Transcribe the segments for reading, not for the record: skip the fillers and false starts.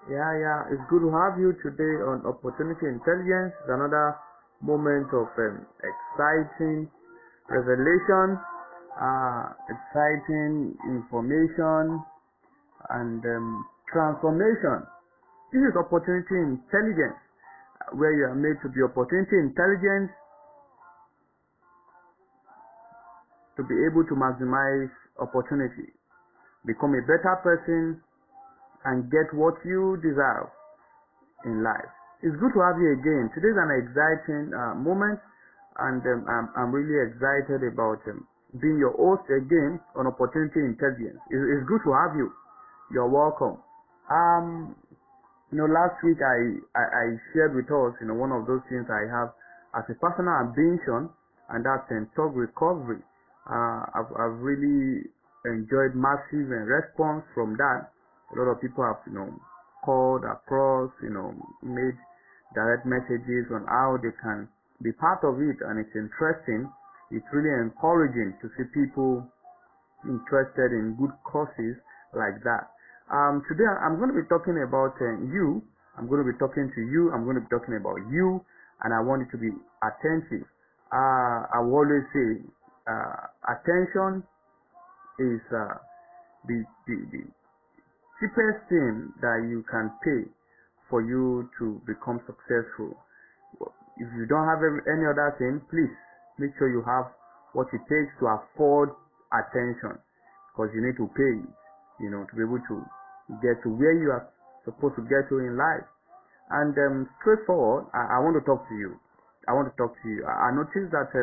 Yeah, it's good to have you today on Opportunity Intelligence. It's another moment of exciting revelation, exciting information, and transformation. This is Opportunity Intelligence, where you are made to be opportunity intelligent to be able to maximize opportunity, become a better person, and get what you deserve in life. It's good to have you again. Today's an exciting moment, and I'm really excited about being your host again on Opportunity Intelligence. It's good to have you. You're welcome. Last week I shared with us, one of those things I have as a personal ambition, and that's in talk recovery. I've really enjoyed massive response from that. A lot of people have, called across, made direct messages on how they can be part of it, and it's interesting. It's really encouraging to see people interested in good causes like that. Today I'm going to be talking about you. I'm going to be talking to you. I'm going to be talking about you, and I want you to be attentive. I will always say attention is the cheapest thing that you can pay for you to become successful. If you don't have any other thing, please make sure you have what it takes to afford attention, because you need to pay it, to be able to get to where you are supposed to get to in life. And straightforward, I want to talk to you. I noticed that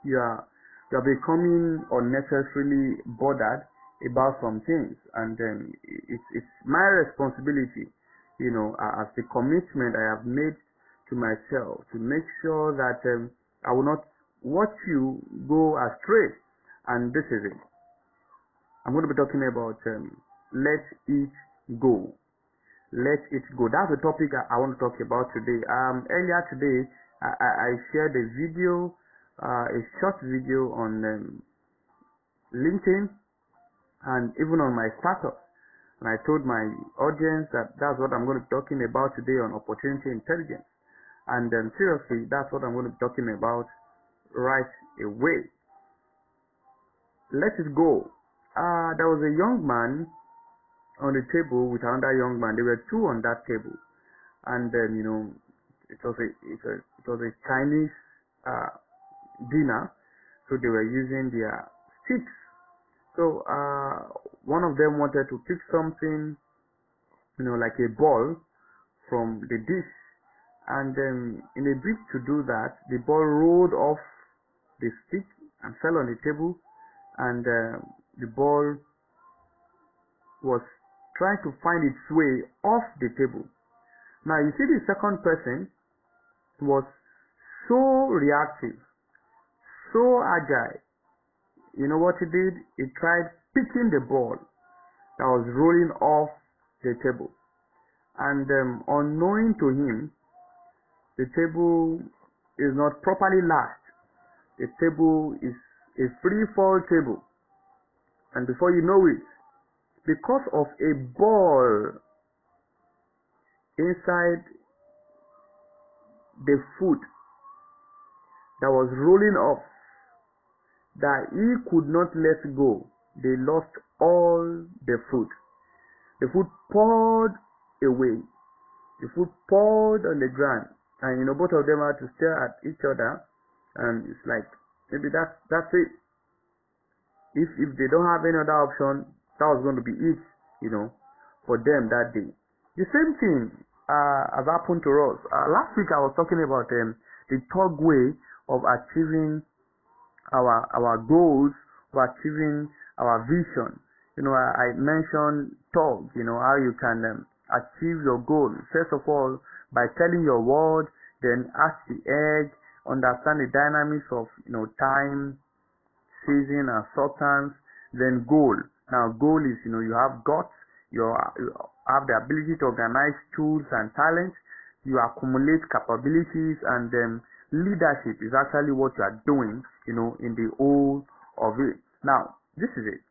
you are becoming unnecessarily bothered about some things, and it's my responsibility, as the commitment I have made to myself, to make sure that I will not watch you go astray. And this is it. I'm going to be talking about let it go. Let it go. That's the topic I want to talk about today. Earlier today, I shared a video, a short video on LinkedIn, and even on my status. And I told my audience that that's what I'm going to be talking about today on Opportunity Intelligence. And seriously, that's what I'm going to be talking about right away. Let it go. There was a young man on the table with another young man. There were two on that table. And it was a Chinese dinner. So they were using their sticks. So one of them wanted to pick something, like a ball from the dish, and in a bid to do that, the ball rolled off the stick and fell on the table, and the ball was trying to find its way off the table. Now you see, the second person was so reactive, so agile. You know what he did? He tried picking the ball that was rolling off the table. And unknowing to him, the table is not properly latched. The table is a free fall table. And before you know it, because of a ball inside the foot that was rolling off, that he could not let go, they lost all the food. The food poured away. The food poured on the ground, and both of them had to stare at each other, and it's like, maybe that's it. If they don't have any other option, that was going to be it, for them that day. The same thing has happened to us. Last week I was talking about the third way of achieving our goals, for achieving our vision. I mentioned talk, how you can achieve your goal. First of all, by telling your word, then ask the egg, understand the dynamics of time, season, and substance, then goal. Now goal is, you have guts, you have the ability to organize tools and talents, you accumulate capabilities, and then leadership is actually what you are doing, in the whole of it. Now, this is it.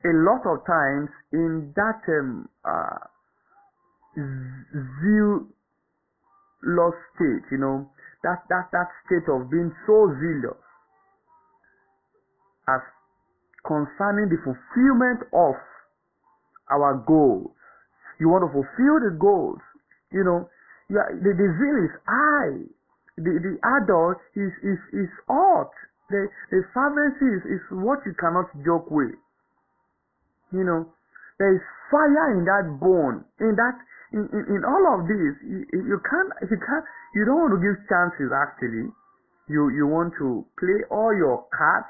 a lot of times in that zealous state, that state of being so zealous as concerning the fulfillment of our goals. You want to fulfill the goals, the zeal is high. The ardor is hot. The fervency is what you cannot joke with. There is fire in that bone. In all of this, you don't want to give chances. Actually, you want to play all your cards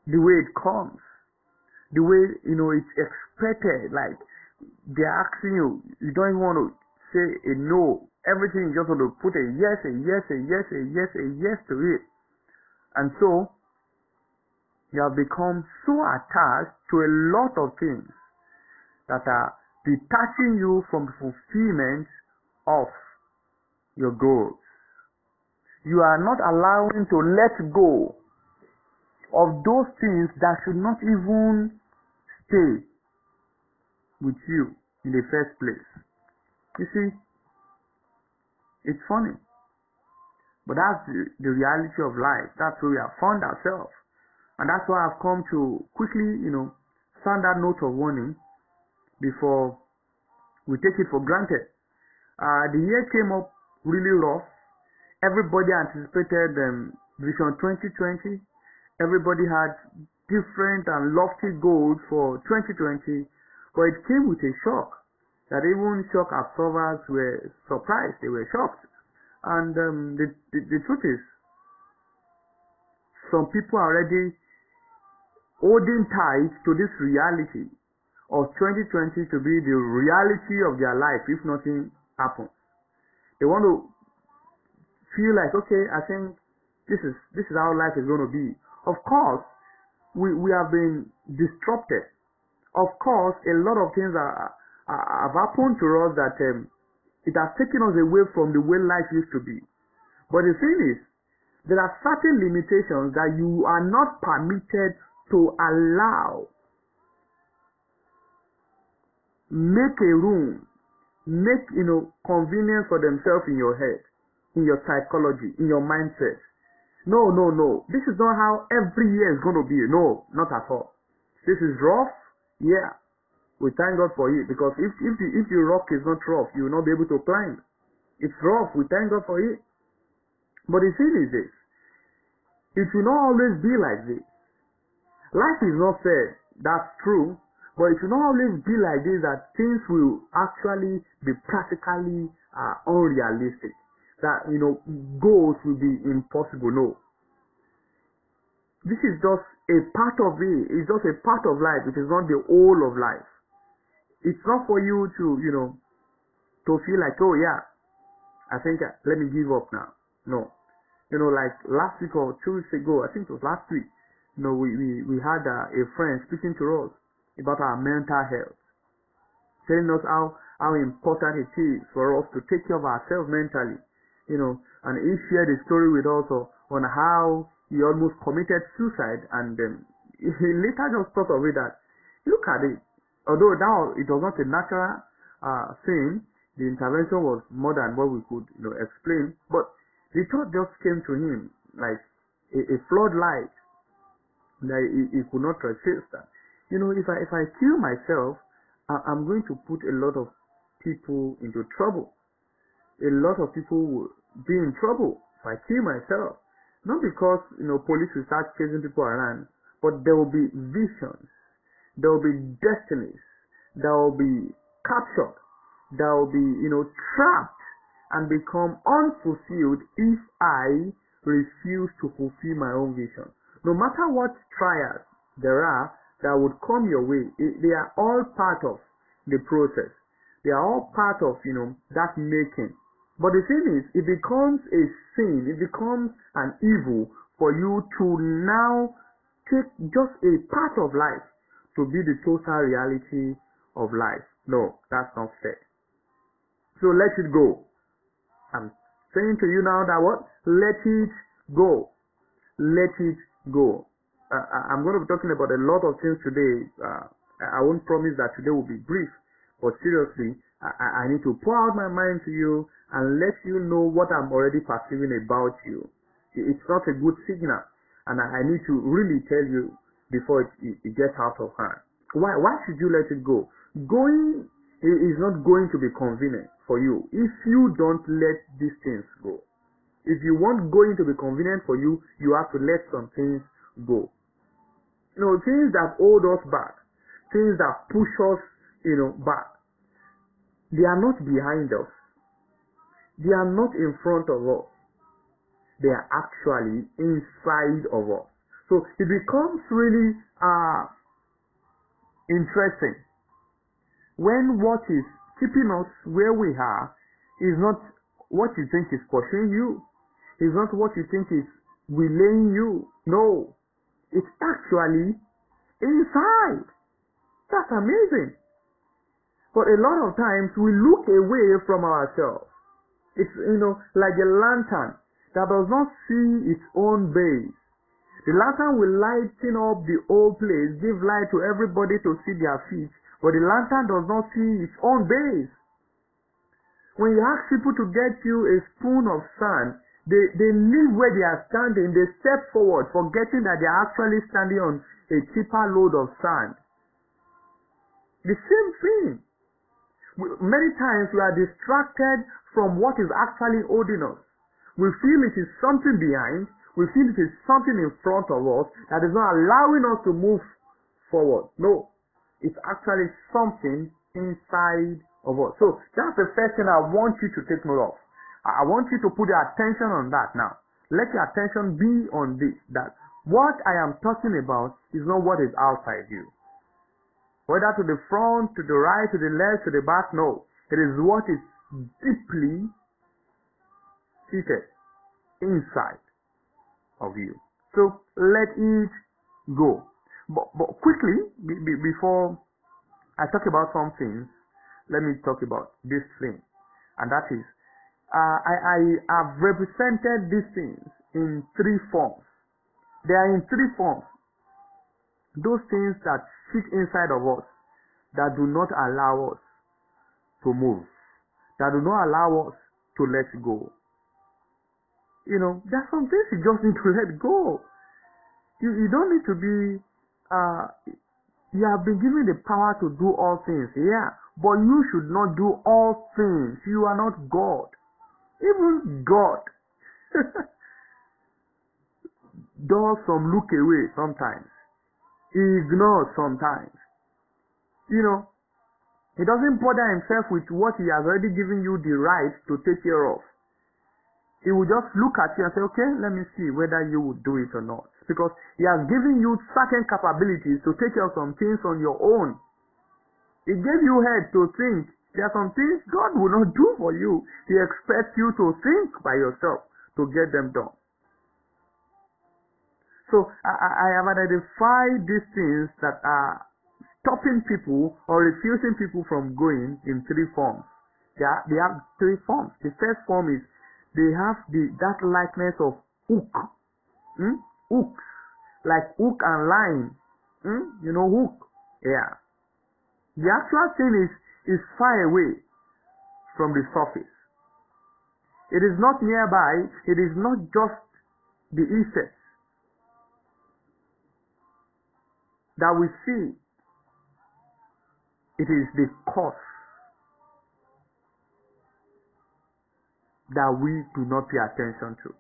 the way it comes, the way it's expected. Like they're asking you, you don't even want to say a no. Everything, you just want to put a yes, a yes, a yes, a yes, a yes to it. And so you have become so attached to a lot of things that are detaching you from the fulfillment of your goals. You are not allowing to let go of those things that should not even stay with you in the first place. You see, it's funny, but that's the reality of life. That's where we have found ourselves. And that's why I've come to quickly, sound that note of warning before we take it for granted. The year came up really rough. Everybody anticipated Vision 2020. Everybody had different and lofty goals for 2020, but it came with a shock that even shock absorbers were surprised. They were shocked. And the truth is, some people are already holding tight to this reality of 2020 to be the reality of their life if nothing happens. They want to feel like, okay, I think this is how life is going to be. Of course, we have been disrupted. Of course, a lot of things have happened to us that it has taken us away from the way life used to be. But the thing is, there are certain limitations that you are not permitted to allow. Make a room, make convenience for themselves in your head, in your psychology, in your mindset. No. This is not how every year is going to be. No, not at all. This is rough. Yeah. We thank God for it, because if the rock is not rough, you will not be able to climb. It's rough. We thank God for it. But the thing is this: it will not always be like this. Life is not fair. That's true. But it will not always be like this, that things will actually be practically unrealistic. That goals will be impossible. No. This is just a part of it. It's just a part of life. It is not the whole of life. It's not for you to to feel like, oh yeah, I think let me give up now. No. Like last week or 2 weeks ago, I think it was last week, we had a friend speaking to us about our mental health, telling us how important it is for us to take care of ourselves mentally, and he shared a story with us on how he almost committed suicide, and he later just thought of it that, look at it, although now it was not a natural thing, the intervention was more than what we could explain, but the thought just came to him like a floodlight that he could not resist. That if I kill myself, I'm going to put a lot of people into trouble. A lot of people will be in trouble if I kill myself. Not because police will start chasing people around, but there will be visions, there will be destinies, there will be captured, there will be trapped and become unfulfilled if I refuse to fulfill my own vision. No matter what trials there are that would come your way, they are all part of the process. They are all part of that making. But the thing is, it becomes a sin, it becomes an evil for you to now take just a part of life to be the total reality of life. No, that's not fair. So let it go. I'm saying to you now that what? Let it go. Let it go. I'm going to be talking about a lot of things today. I won't promise that today will be brief, but seriously, I need to pour out my mind to you and let you know what I'm already perceiving about you. It's not a good signal, and I need to really tell you before it gets out of hand. Why should you let it go? Going is not going to be convenient for you if you don't let these things go. If you want going to be convenient for you, you have to let some things go. Things that hold us back, things that push us, back. They are not behind us. They are not in front of us. They are actually inside of us. So it becomes really interesting when what is keeping us where we are is not what you think is pursuing you. It's not what you think is relaying you. No. It's actually inside. That's amazing. But a lot of times we look away from ourselves. It's, like a lantern that does not see its own base. The lantern will lighten up the whole place, give light to everybody to see their feet, but the lantern does not see its own base. When you ask people to get you a spoon of sand, they leave where they are standing, they step forward, forgetting that they are actually standing on a cheaper load of sand. The same thing. Many times we are distracted from what is actually holding us. We feel it is something behind, we feel it is something in front of us that is not allowing us to move forward. No, it's actually something inside of us. So that's the first thing I want you to take note of. I want you to put your attention on that now. Let your attention be on this, that what I am talking about is not what is outside you. Whether to the front, to the right, to the left, to the back, no. It is what is deeply seated inside of you. So let it go. But quickly, before I talk about some things, let me talk about this thing. And that is, I have represented these things in three forms. They are in three forms. Those things that sit inside of us, that do not allow us to move, that do not allow us to let go. There are some things you just need to let go. You don't need to be, you have been given the power to do all things, yeah, but you should not do all things. You are not God. Even God does some look away sometimes. He ignores sometimes. He doesn't bother himself with what he has already given you the right to take care of. He will just look at you and say, okay, let me see whether you will do it or not. Because he has given you certain capabilities to take care of some things on your own. He gave you head to think. There are some things God will not do for you. He expects you to think by yourself to get them done. So I have identified these things that are stopping people or refusing people from going in three forms. They have three forms. The first form is they have that likeness of hook. Hooks. Like hook and line. Hook. Yeah. The actual thing is far away from the surface. It is not nearby. It is not just the effects that we see. It is the cause that we do not pay attention to.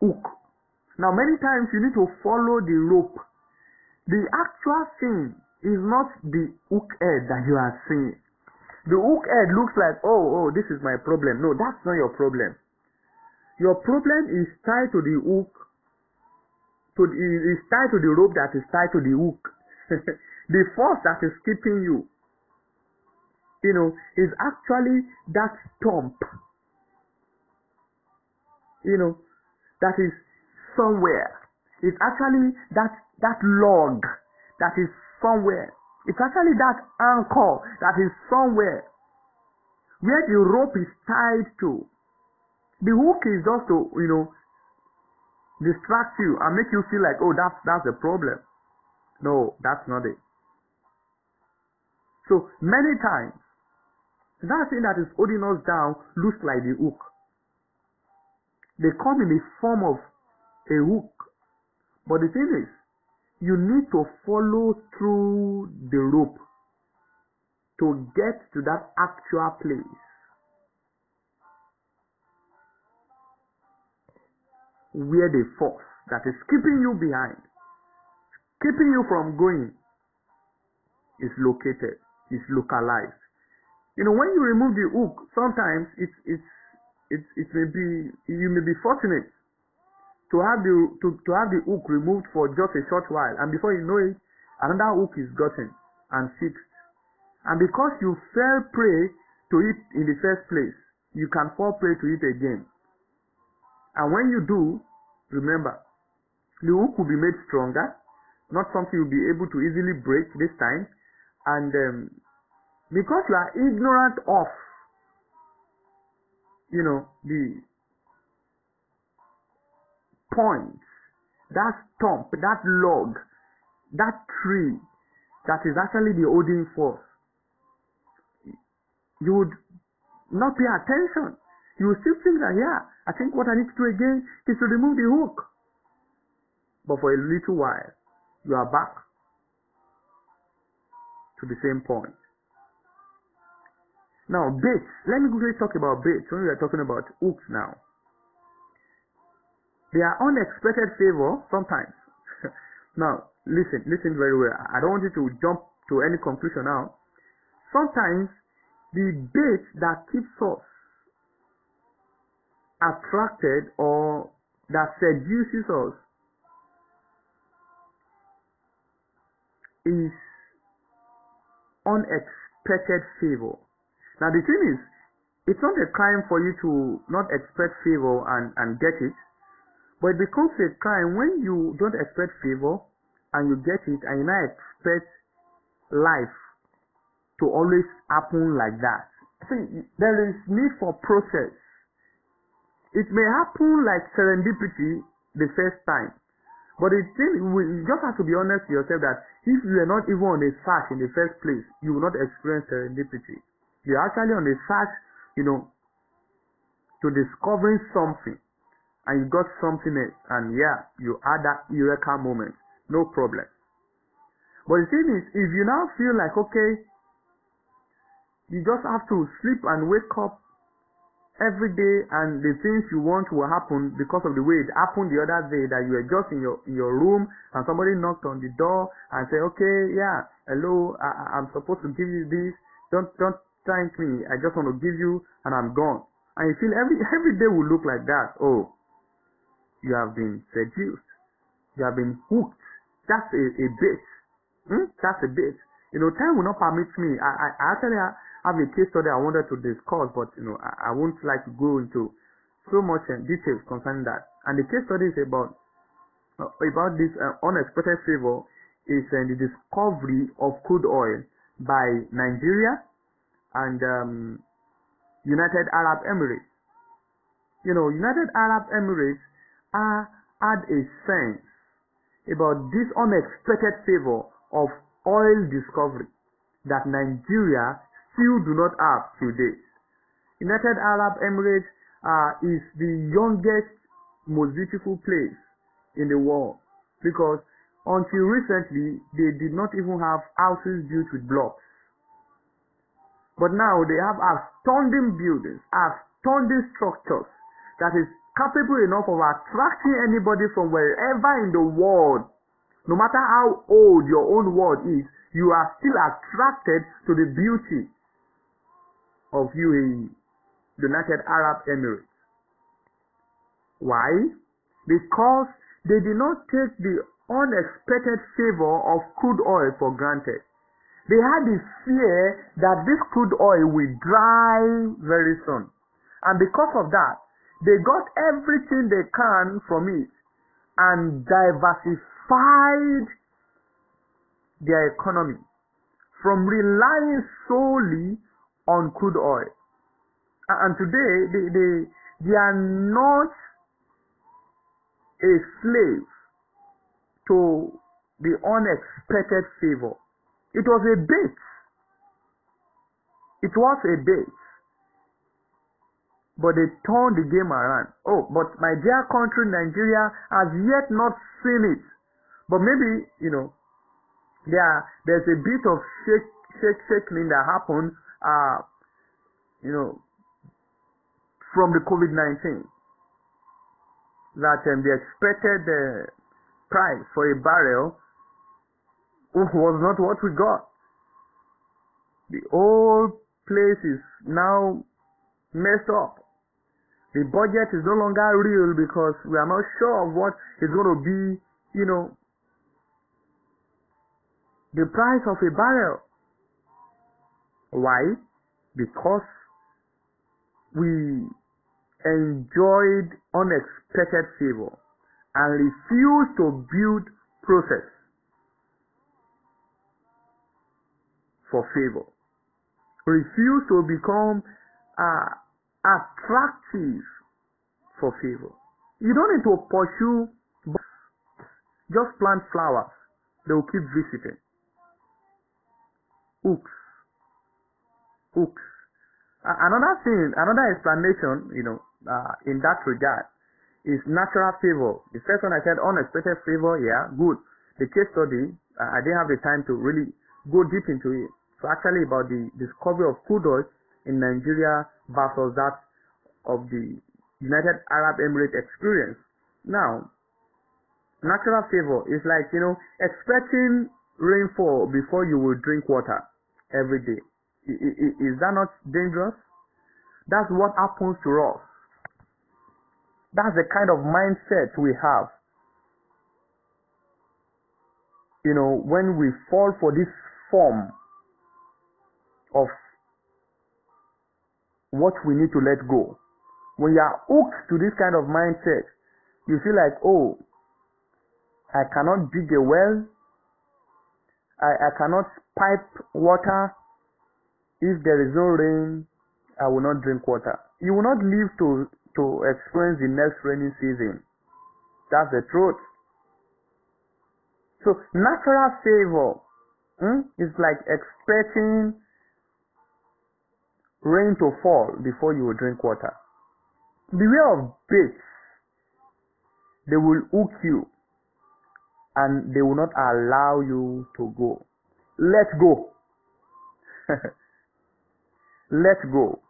Hook. Now many times you need to follow the rope. The actual thing is not the hook head that you are seeing. The hook head looks like, oh, this is my problem. No, that's not your problem. Your problem is tied to the hook. Is tied to the rope that is tied to the hook. The force that is keeping you, is actually that stump. That is somewhere. It's actually that log that is somewhere. It's actually that anchor that is somewhere where the rope is tied to. The hook is just to, distract you and make you feel like, oh, that's the problem. No, that's not it. So many times, that thing that is holding us down looks like the hook. They come in the form of a hook. But the thing is, you need to follow through the rope to get to that actual place where the force that is keeping you behind, keeping you from going, is located, is localized. You know, when you remove the hook, sometimes it may be, you may be fortunate to have the hook removed for just a short while, and before you know it, another hook is gotten and fixed. And because you fell prey to it in the first place, you can fall prey to it again. And when you do, remember, the hook will be made stronger, not something you'll be able to easily break this time. And because you are ignorant of, you know, the point, that stump, that log, that tree, that is actually the holding force, you would not pay attention. You will still think that, yeah, I think what I need to do again is to remove the hook. But for a little while, you are back to the same point. Now, baits. Let me quickly talk about baits when we are talking about hooks now. They are unexpected favor sometimes. Now, listen very well. I don't want you to jump to any conclusion now. Sometimes the bait that keeps us attracted or that seduces us is unexpected favor. Now the thing is, it's not a crime for you to not expect favor and get it, but it becomes a crime when you don't expect favor and you get it and you now expect life to always happen like that. See, there is need for process. It may happen like serendipity the first time, but you just have to be honest with yourself that if you are not even on a search in the first place, you will not experience serendipity. You're actually on a search, you know, to discovering something, and you got something else, and yeah, you had that eureka moment, no problem. But the thing is, if you now feel like, okay, you just have to sleep and wake up every day and the things you want will happen because of the way it happened the other day, that you were just in your room and somebody knocked on the door and said, okay, yeah, hello, I'm supposed to give you this, don't thank me, I just want to give you, and I'm gone. And you feel every day will look like that. Oh, you have been seduced, you have been hooked. That's a bait. That's a bait. You know, time will not permit me. I actually have a case study I wanted to discuss, but you know, I won't like to go into so much details concerning that. And the case study is about this unexpected favor is the discovery of crude oil by Nigeria and United Arab Emirates. You know, United Arab Emirates had a sense about this unexpected favor of oil discovery that Nigeria still do not have till date. United Arab Emirates is the youngest, most beautiful place in the world, because until recently they did not even have houses built with blocks. But now they have astounding buildings, astounding structures that is capable enough of attracting anybody from wherever in the world. No matter how old your own world is, you are still attracted to the beauty of UAE, United Arab Emirates. Why? Because they did not take the unexpected favor of crude oil for granted. They had the fear that this crude oil will dry very soon. And because of that, they got everything they can from it and diversified their economy from relying solely on crude oil. And today, they are not a slave to the unexpected favor. It was a bait. It was a bait. But they turned the game around. Oh, but my dear country, Nigeria, has yet not seen it. But maybe, there's a bit of shaking that happened, from the COVID-19. That the expected price for a barrel was not what we got. The whole place is now messed up. The budget is no longer real because we are not sure of what is going to be, the price of a barrel. Why? Because we enjoyed unexpected favor and refused to build process for favor. Refused to become attractive for favor. You don't need to pursue, just plant flowers. They will keep visiting. Hooks. Another explanation, in that regard is natural favor. The first one I said unexpected favor, yeah, good. The case study, I didn't have the time to really go deep into it. So actually about the discovery of crude oil in Nigeria versus that of the United Arab Emirates experience. Now, natural favor is like, expecting rainfall before you will drink water every day. Is that not dangerous? That's what happens to us. That's the kind of mindset we have. When we fall for this form of what we need to let go. When you are hooked to this kind of mindset, you feel like, oh, I cannot dig a well. I cannot pipe water. If there is no rain, I will not drink water. You will not live to experience the next rainy season. That's the truth. So natural favor is like expecting rain to fall before you will drink water. Beware of baits. They will hook you and they will not allow you to go. Let go. Let go.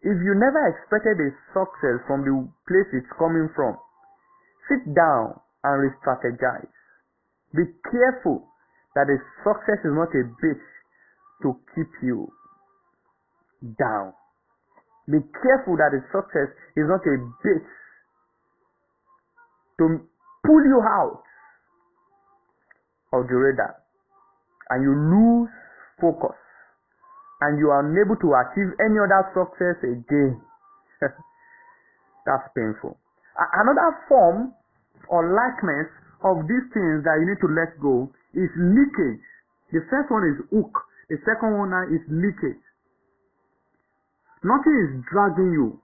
If you never expected a success from the place it's coming from, sit down and re-strategize. Be careful that the success is not a bait to keep you down. Be careful that the success is not a bait to pull you out of the radar and you lose focus and you are unable to achieve any other success again. That's painful. Another form or likeness of these things that you need to let go is leakage. The first one is hook. The second one is leakage. Nothing is dragging you,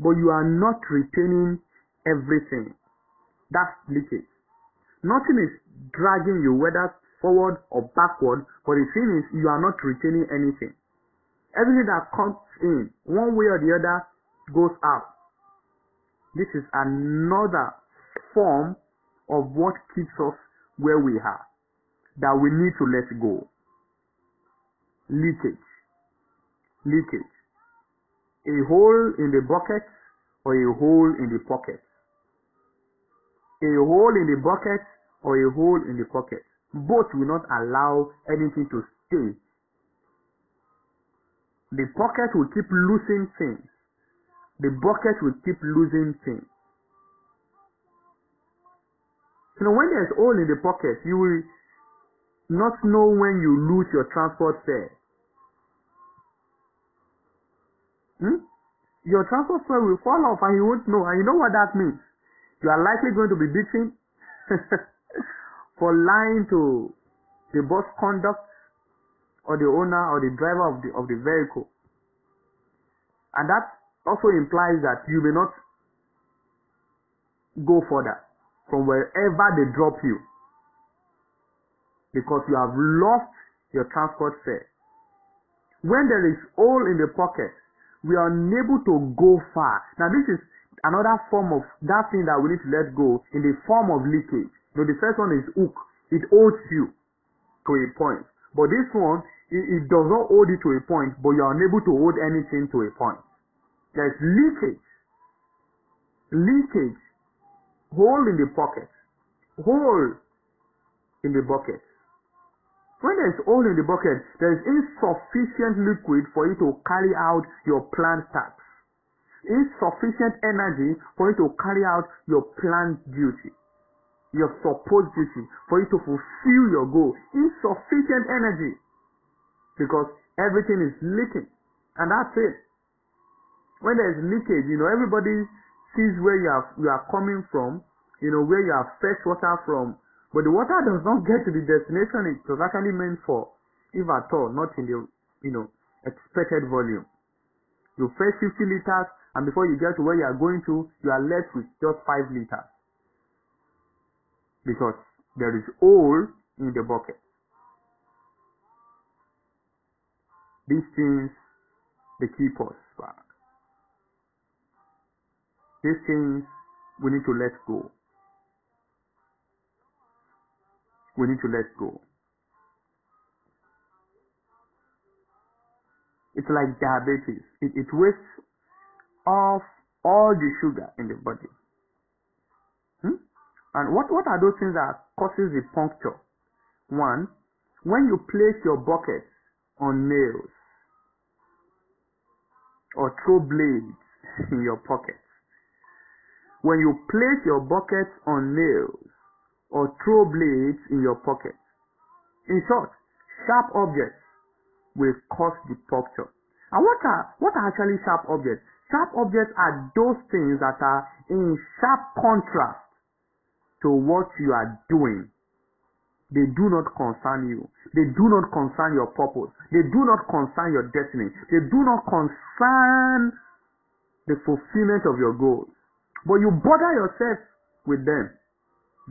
but you are not retaining everything. That's leakage. Nothing is dragging you, whether forward or backward, but the thing is you are not retaining anything. Everything that comes in, one way or the other, goes out. This is another form of what keeps us where we are, that we need to let go. Leakage. Leakage. A hole in the bucket or a hole in the pocket. A hole in the bucket or a hole in the pocket. Both will not allow anything to stay. The pocket will keep losing things. The bucket will keep losing things. When there's hole in the pocket, you will not know when you lose your transport fare. Your transport fare will fall off and you won't know. And you know what that means? You are likely going to be beaten for lying to the bus conductor or the owner or the driver of the vehicle. And that also implies that you may not go further from wherever they drop you because you have lost your transport fare. When there is hole in the pocket, we are unable to go far. Now this is another form of that thing that we need to let go in the form of leakage. The first one is hook. It holds you to a point. But this one, it does not hold you to a point, but you are unable to hold anything to a point. There is leakage. Leakage. Hole in the pocket. Hole in the bucket. When there is hole in the bucket, there is insufficient liquid for you to carry out your planned tasks. Insufficient energy for you to carry out your planned duty. Your supposed duty. For you to fulfill your goal. Insufficient energy. Because everything is leaking. And that's it. When there is leakage, everybody sees where you are coming from. Where you have fetched water from. But the water does not get to the destination it was actually meant for, if at all, not in the, expected volume. You fetch 50 liters, and before you get to where you are going to, you are left with just 5 liters. Because there is hole in the bucket. These things, they keep us back. These things, we need to let go. We need to let go. It's like diabetes. It wastes off all the sugar in the body. And what are those things that causes the puncture? One, when you place your bucket on nails or throw blades in your pocket. When you place your bucket on nails or throw blades in your pocket. In short, sharp objects will cause the puncture. And what are actually sharp objects? Sharp objects are those things that are in sharp contrast to what you are doing. They do not concern you. They do not concern your purpose. They do not concern your destiny. They do not concern the fulfillment of your goals. But you bother yourself with them.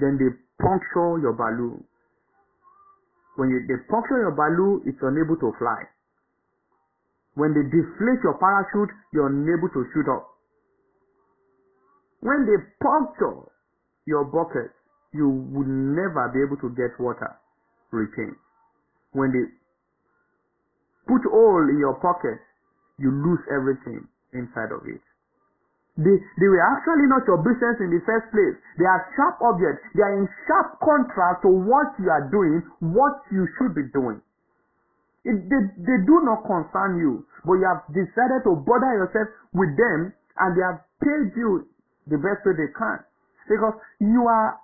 Then they puncture your balloon. When they puncture your balloon, it's unable to fly. When they deflate your parachute, you're unable to shoot up. When they puncture your bucket, you would never be able to get water retained. When they put hole in your pocket, you lose everything inside of it. They were actually not your business in the first place. They are sharp objects. They are in sharp contrast to what you are doing, what you should be doing. They do not concern you, but you have decided to bother yourself with them, and they have paid you the best way they can. Because you are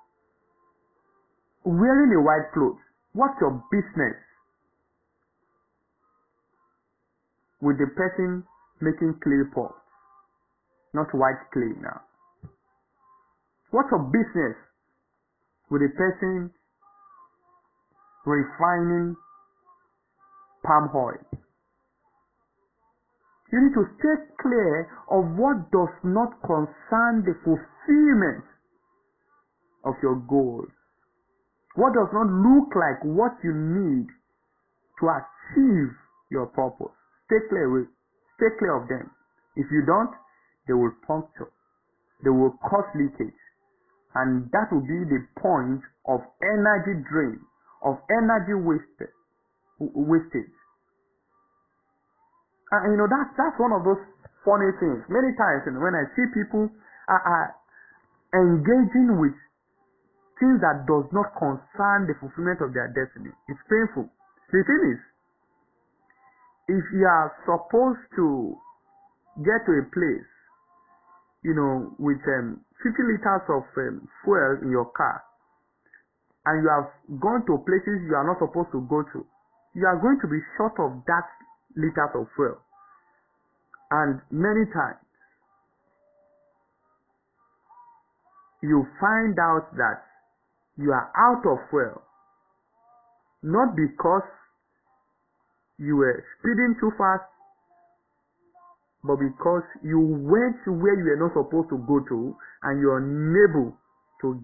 wearing a white cloth. What's your business with the person making clay pots? Not white clay now. What's your business with the person refining palm oil? You need to stay clear of what does not concern the fulfillment of your goals. What does not look like what you need to achieve your purpose. Stay clear of them. If you don't, they will puncture. They will cause leakage. And that will be the point of energy drain, of energy wastage. And that's one of those funny things. Many times when I see people are engaging with things that does not concern the fulfillment of their destiny, it's painful. The thing is, if you are supposed to get to a place, with 50 liters of fuel in your car, and you have gone to places you are not supposed to go to, you are going to be short of that liters of fuel. And many times, you find out that you are out of fuel, not because you were speeding too fast, but because you went to where you were not supposed to go to, and you're unable to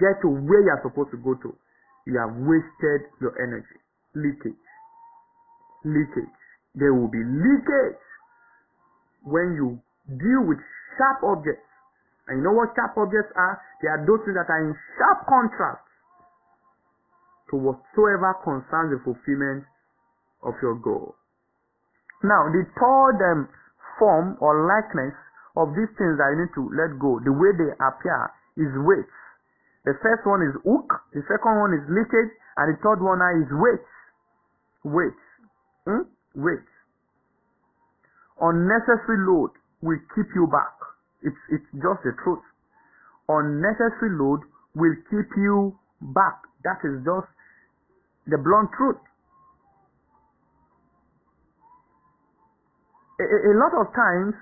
get to where you're supposed to go to, you have wasted your energy. Leakage. Leakage. There will be leakage when you deal with sharp objects. And you know what sharp objects are? They are those things that are in sharp contrast to whatsoever concerns the fulfillment of your goal. Now, the third form or likeness of these things that you need to let go, the way they appear, is weights. The first one is hook, the second one is leakage, and the third one is weights. Weights. Weights. Unnecessary load will keep you back. It's just the truth. Unnecessary load will keep you back. That is just the blunt truth. A lot of times,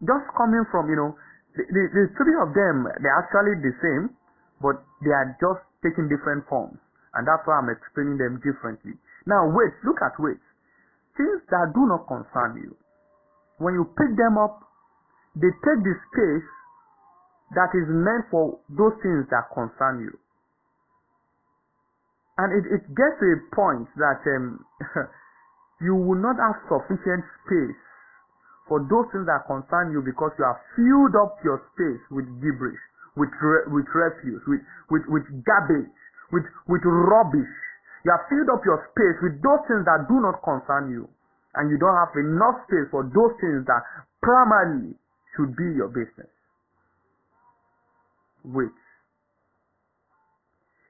just coming from, the three of them, they're actually the same, but they are just taking different forms. And that's why I'm explaining them differently. Now, weights, look at weights. Things that do not concern you. When you pick them up, they take the space that is meant for those things that concern you. And it gets to a point that you will not have sufficient space for those things that concern you, because you have filled up your space with gibberish, with refuse, with garbage, with rubbish. You have filled up your space with those things that do not concern you. And you don't have enough space for those things that primarily should be your business. Wait.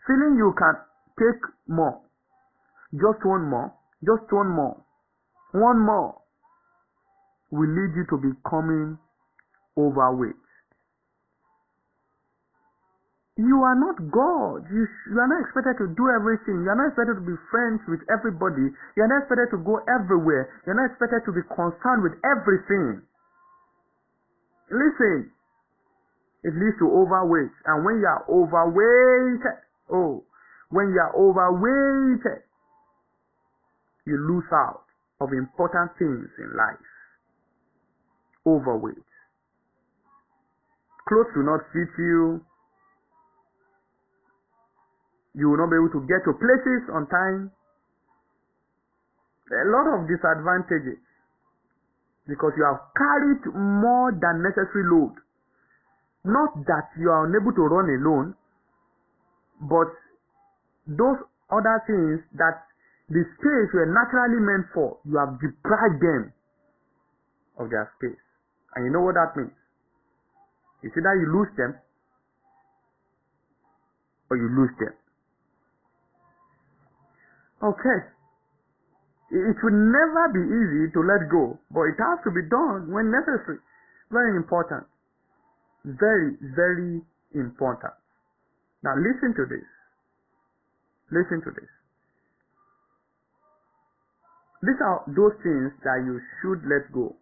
Feeling you can take more. Just one more. One more will lead you to becoming overweight. You are not God. You are not expected to do everything. You are not expected to be friends with everybody. You are not expected to go everywhere. You are not expected to be concerned with everything. Listen, it leads to overweight. And when you are overweighted, you lose out of important things in life. Overweight. Clothes will not fit you. You will not be able to get to places on time. A lot of disadvantages because you have carried more than necessary load. Not that you are unable to run alone, but those other things that the space were naturally meant for, you have deprived them of their space. And you know what that means? It's either you lose them or you lose them. Okay. It will never be easy to let go, but it has to be done when necessary. Very important. Very, very important. Now listen to this. Listen to this. These are those things that you should let go.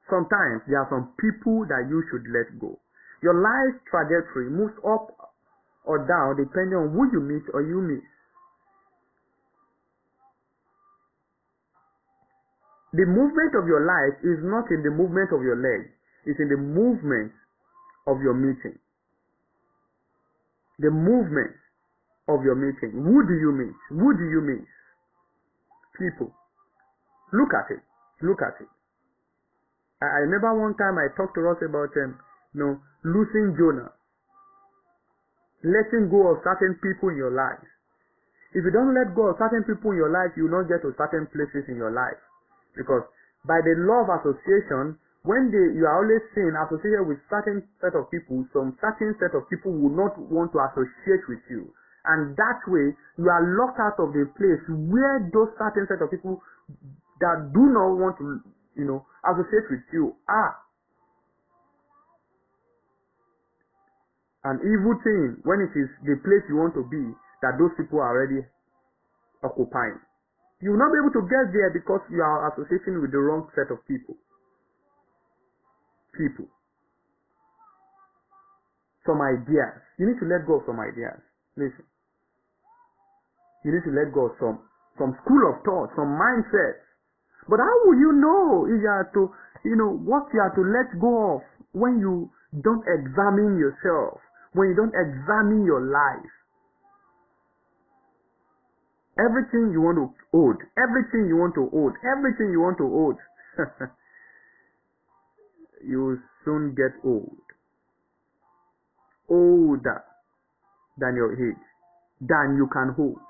Sometimes there are some people that you should let go. Your life trajectory moves up or down depending on who you meet or you miss. The movement of your life is not in the movement of your legs. It's in the movement of your meeting. The movement of your meeting. Who do you meet? Who do you miss? People. Look at it. Look at it. I remember one time I talked to us about losing Jonah. Letting go of certain people in your life. If you don't let go of certain people in your life, you will not get to certain places in your life. Because by the law of association, when you are always seen associated with certain set of people, some certain set of people will not want to associate with you. And that way, you are locked out of the place where those certain set of people that do not want to, associate with you are. An evil thing when it is the place you want to be that those people are already occupying. You will not be able to get there because you are associating with the wrong set of people. Some ideas. You need to let go of some ideas. Listen. You need to let go of some some school of thought, some mindset. But how will you know if you are to, what you are to let go of when you don't examine yourself, when you don't examine your life? Everything you want to hold, everything you want to hold, everything you want to hold, you will soon get old. Older than your age, than you can hold.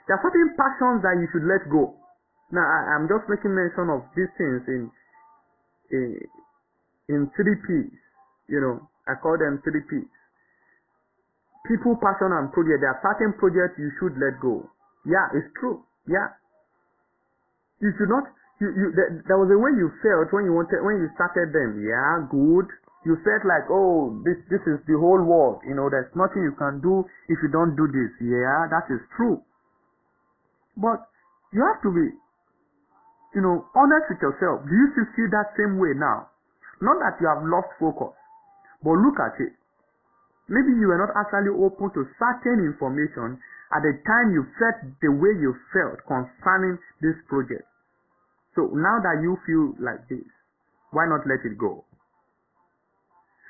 There are certain passions that you should let go. Now, I'm just making mention of these things in 3Ps. I call them 3Ps. People, passion, and project. There are certain projects you should let go. Yeah, it's true. Yeah. You should not. There was a way you felt when you started them. Yeah, good. You felt like, oh, this is the whole world. There's nothing you can do if you don't do this. Yeah, that is true. But you have to be, honest with yourself. Do you still feel that same way now? Not that you have lost focus, but look at it. Maybe you were not actually open to certain information at the time you felt the way you felt concerning this project. So now that you feel like this, why not let it go?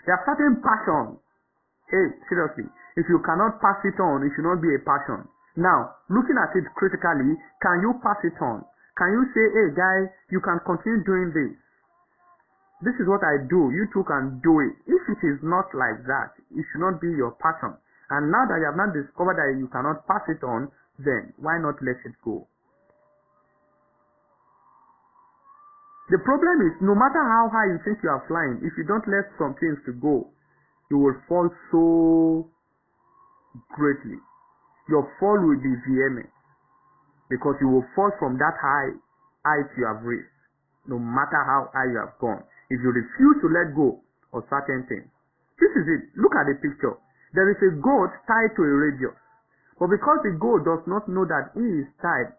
There are certain passions. Hey, seriously, if you cannot pass it on, it should not be a passion. Now, looking at it critically, can you pass it on? Can you say, hey guy, you can continue doing this? This is what I do. You too can do it. If it is not like that, it should not be your passion. And now that you have not discovered that you cannot pass it on, then why not let it go? The problem is, no matter how high you think you are flying, if you don't let some things to go, you will fall so greatly. Your fall will be vehement because you will fall from that height you have reached, no matter how high you have gone. If you refuse to let go of certain things. This is it. Look at the picture. There is a goat tied to a radius. But because the goat does not know that he is tied,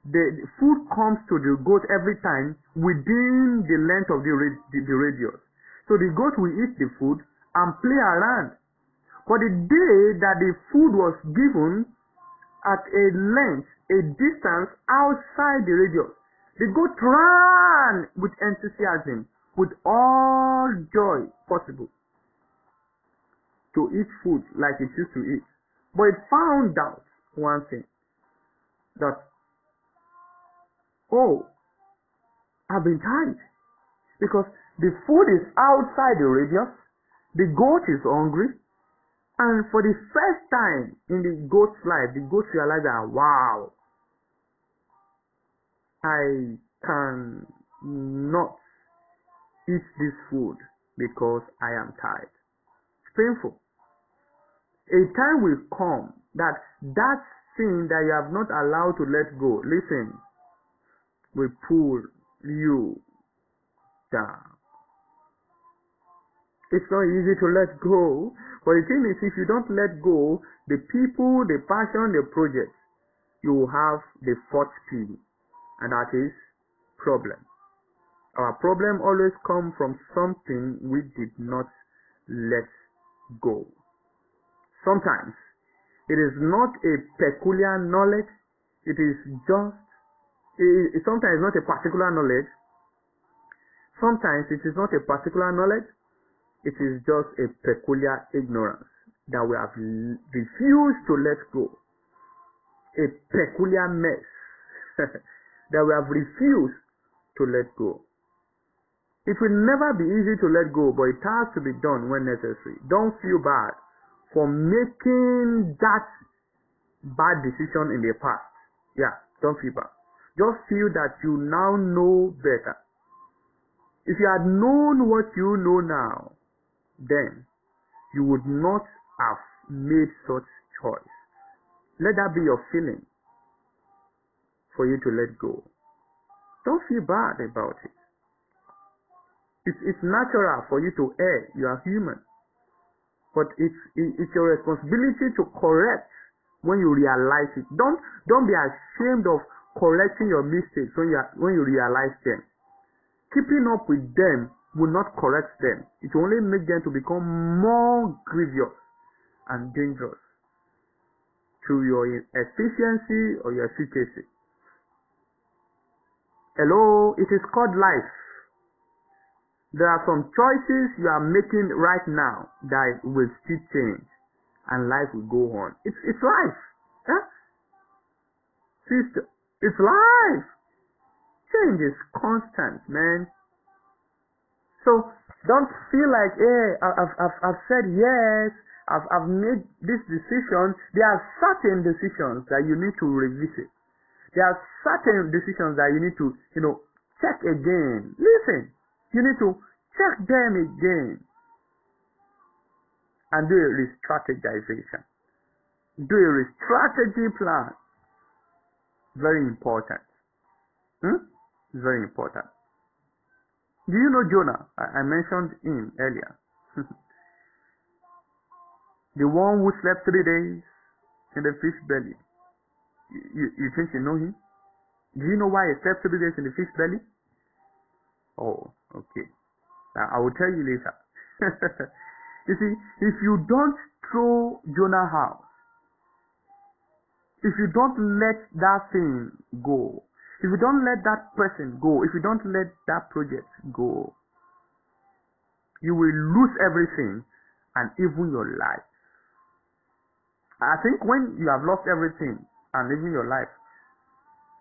the food comes to the goat every time within the length of the radius. So the goat will eat the food and play around. But the day that the food was given at a length, a distance outside the radius, the goat ran with enthusiasm, with all joy possible, to eat food like it used to eat. But it found out one thing, that, oh, I've been tired. Because the food is outside the radius, the goat is hungry, and for the first time in the goat's life, the goat realized that, wow, I can not eat this food because I am tired. It's painful. A time will come that thing that you have not allowed to let go, listen, will pull you down. It's not easy to let go, but the thing is, if you don't let go, the people, the passion, the project, you will have the fourth P, and that is problem. Our problem always comes from something we did not let go. Sometimes it is not a peculiar knowledge, it is just, sometimes not a particular knowledge, sometimes it is not a particular knowledge, it is just a peculiar ignorance that we have refused to let go. A peculiar mess that we have refused to let go. It will never be easy to let go, but it has to be done when necessary. Don't feel bad for making that bad decision in the past. Yeah, don't feel bad. Just feel that you now know better. If you had known what you know now, then you would not have made such choice. Let that be your feeling for you to let go. Don't feel bad about it. It's natural for you to err. You are human. But it's your responsibility to correct when you realize it. Don't be ashamed of correcting your mistakes when you realize them. Keeping up with them will not correct them. It will only make them to become more grievous and dangerous to your efficiency or your efficacy. Hello, it is called life. There are some choices you are making right now that will still change, and life will go on. It's life. Huh? Sister, it's life. Change is constant, man. So don't feel like, hey, I've said yes, I've made this decision. There are certain decisions that you need to revisit. There are certain decisions that you need to, check again. Listen, you need to check them again and do a re-strategization. Do a re-strategy plan. Very important. Very important. Do you know Jonah? I mentioned him earlier. The one who slept 3 days in the fish belly. You think you know him? Do you know why he slept 3 days in the fish belly? Oh, okay. I will tell you later. You see, if you don't throw Jonah out, if you don't let that thing go, if you don't let that person go, if you don't let that project go, you will lose everything and even your life. I think when you have lost everything and even your life,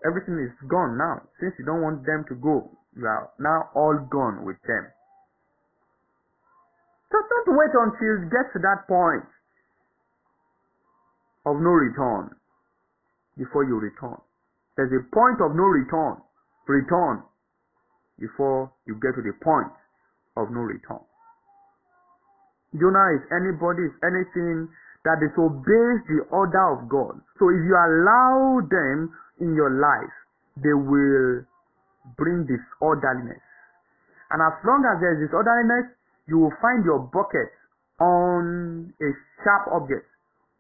everything is gone now. Since you don't want them to go, you are now all gone with them. So don't wait until you get to that point of no return before you return. There's a point of no return before you get to the point of no return. Jonah is anybody, is anything that disobeys the order of God. So if you allow them in your life, they will bring disorderliness. And as long as there is disorderliness, you will find your bucket on a sharp object,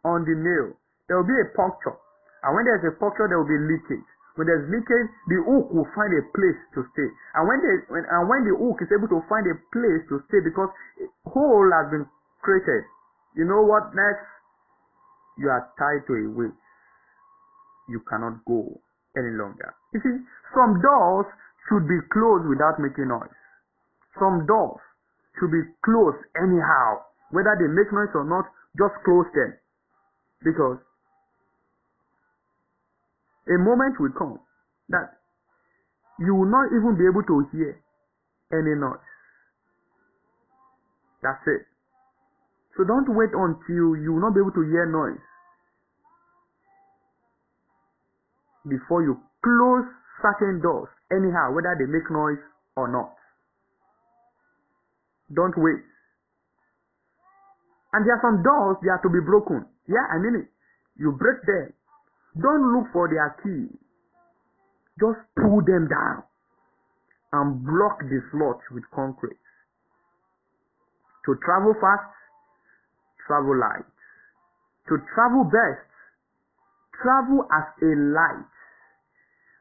on the nail. There will be a puncture. And when there's a puncture, there will be leakage. When there's leakage, the hook will find a place to stay. And when the hook is able to find a place to stay because a hole has been created, you know what next? You are tied to a weight. You cannot go any longer. You see, some doors should be closed without making noise. Some doors should be closed anyhow. Whether they make noise or not, just close them. Because a moment will come that you will not even be able to hear any noise. That's it. So don't wait until you will not be able to hear noise before you close certain doors anyhow, whether they make noise or not. Don't wait. And there are some doors that are to be broken. Yeah, I mean it. You break them. Don't look for their key. Just pull them down and block the slot with concrete. To travel fast, travel light. To travel best, travel as a light.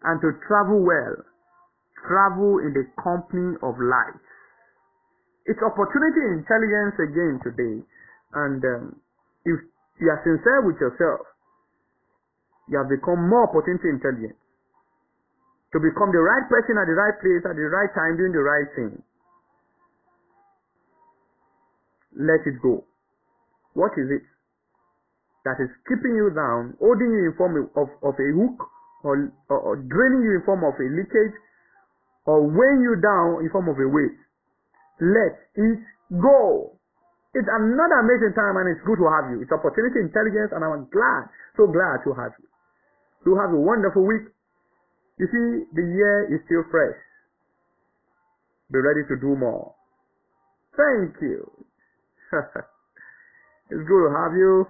And to travel well, travel in the company of light. It's opportunity intelligence again today. And if you are sincere with yourself, you have become more opportunity intelligent. To become the right person at the right place at the right time doing the right thing. Let it go. What is it that is keeping you down, holding you in form of a hook, or draining you in form of a leakage, or weighing you down in form of a weight? Let it go. It's another amazing time and it's good to have you. It's opportunity intelligence and I'm glad, so glad to have you. Do have a wonderful week. You see, the year is still fresh. Be ready to do more. Thank you. It's good to have you.